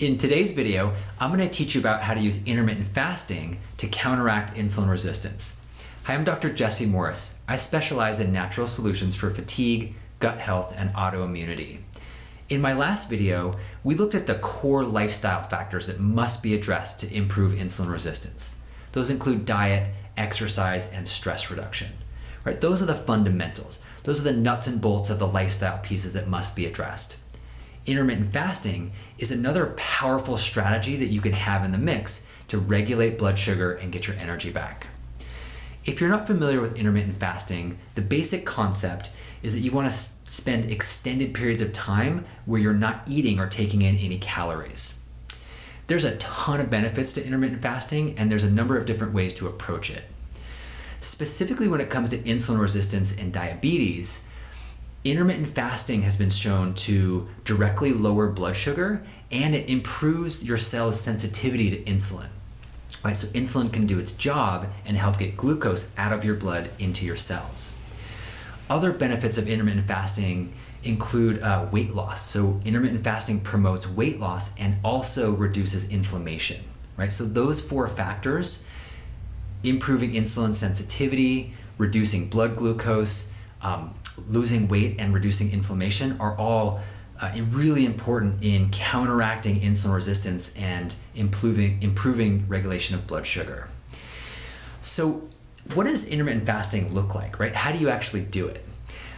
In today's video, I'm going to teach you about how to use intermittent fasting to counteract insulin resistance. Hi, I'm Dr. Jesse Morris. I specialize in natural solutions for fatigue, gut health, and autoimmunity. In my last video, we looked at the core lifestyle factors that must be addressed to improve insulin resistance. Those include diet, exercise, and stress reduction. Right? Those are the fundamentals. Those are the nuts and bolts of the lifestyle pieces that must be addressed. Intermittent fasting is another powerful strategy that you can have in the mix to regulate blood sugar and get your energy back. If you're not familiar with intermittent fasting, the basic concept is that you want to spend extended periods of time where you're not eating or taking in any calories. There's a ton of benefits to intermittent fasting, and there's a number of different ways to approach it. Specifically when it comes to insulin resistance and diabetes, intermittent fasting has been shown to directly lower blood sugar, and it improves your cell's sensitivity to insulin. Right, so insulin can do its job and help get glucose out of your blood into your cells. Other benefits of intermittent fasting include weight loss. So intermittent fasting promotes weight loss and also reduces inflammation. Right, so those four factors, improving insulin sensitivity, reducing blood glucose, losing weight, and reducing inflammation, are all really important in counteracting insulin resistance and improving regulation of blood sugar. So what does intermittent fasting look like, right? How do you actually do it?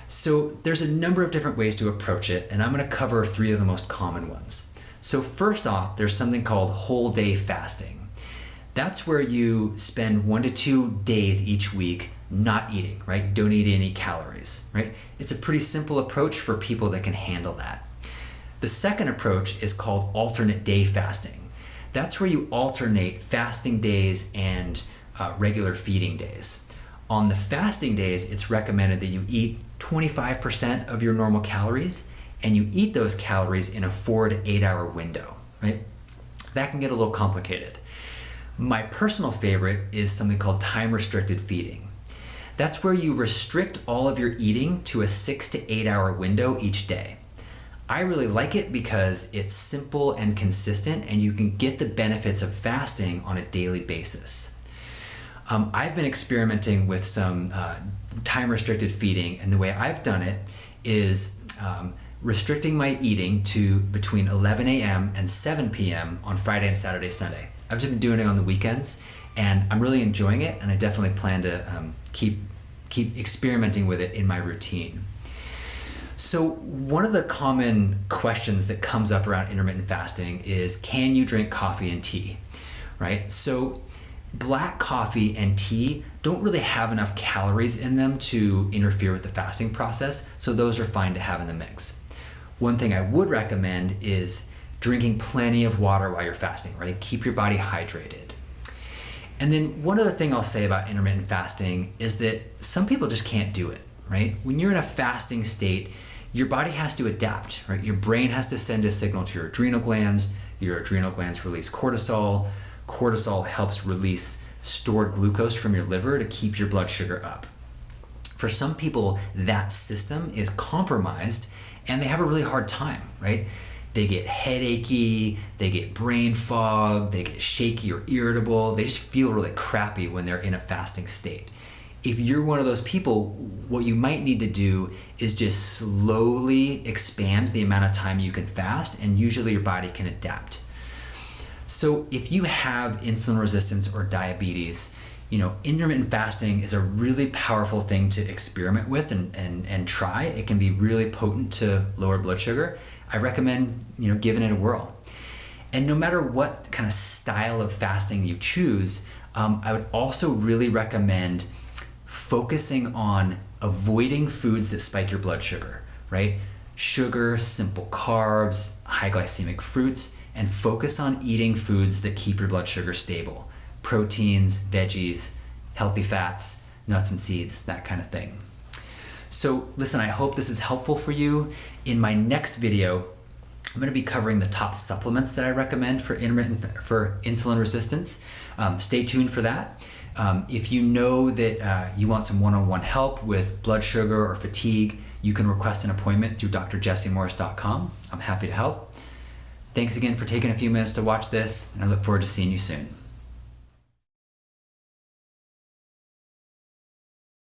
So there's a number of different ways to approach it, and I'm going to cover three of the most common ones. So first off, there's something called whole day fasting. That's where you spend 1 to 2 days each week not eating, right? You don't eat any calories, right? It's a pretty simple approach for people that can handle that. The second approach is called alternate day fasting. That's where you alternate fasting days and regular feeding days. On the fasting days, it's recommended that you eat 25% of your normal calories, and you eat those calories in a 4 to 8 hour window, right? That can get a little complicated. My personal favorite is something called time-restricted feeding. That's where you restrict all of your eating to a 6 to 8 hour window each day. I really like it because it's simple and consistent, and you can get the benefits of fasting on a daily basis. I've been experimenting with some time-restricted feeding, and the way I've done it is restricting my eating to between 11 a.m. and 7 p.m. on Friday and Saturday, Sunday. I've just been doing it on the weekends, and I'm really enjoying it, and I definitely plan to keep experimenting with it in my routine. So one of the common questions that comes up around intermittent fasting is, can you drink coffee and tea, right? So black coffee and tea don't really have enough calories in them to interfere with the fasting process, so those are fine to have in the mix. One thing I would recommend is drinking plenty of water while you're fasting, right? Keep your body hydrated. And then one other thing I'll say about intermittent fasting is that some people just can't do it, right? When you're in a fasting state, your body has to adapt, right? Your brain has to send a signal to your adrenal glands release cortisol. Cortisol helps release stored glucose from your liver to keep your blood sugar up. For some people, that system is compromised and they have a really hard time, right? They get headachy, they get brain fog, they get shaky or irritable. They just feel really crappy when they're in a fasting state. If you're one of those people, what you might need to do is just slowly expand the amount of time you can fast, and usually your body can adapt. So if you have insulin resistance or diabetes, intermittent fasting is a really powerful thing to experiment with and try. It can be really potent to lower blood sugar. I recommend, giving it a whirl. And no matter what kind of style of fasting you choose, I would also really recommend focusing on avoiding foods that spike your blood sugar, right? Sugar, simple carbs, high glycemic fruits, and focus on eating foods that keep your blood sugar stable. Proteins, veggies, healthy fats, nuts and seeds, that kind of thing. So listen, I hope this is helpful for you. In my next video, I'm going to be covering the top supplements that I recommend for insulin resistance. Stay tuned for that. If you know that you want some one-on-one help with blood sugar or fatigue, you can request an appointment through drjessemorris.com. I'm happy to help. Thanks again for taking a few minutes to watch this, and I look forward to seeing you soon.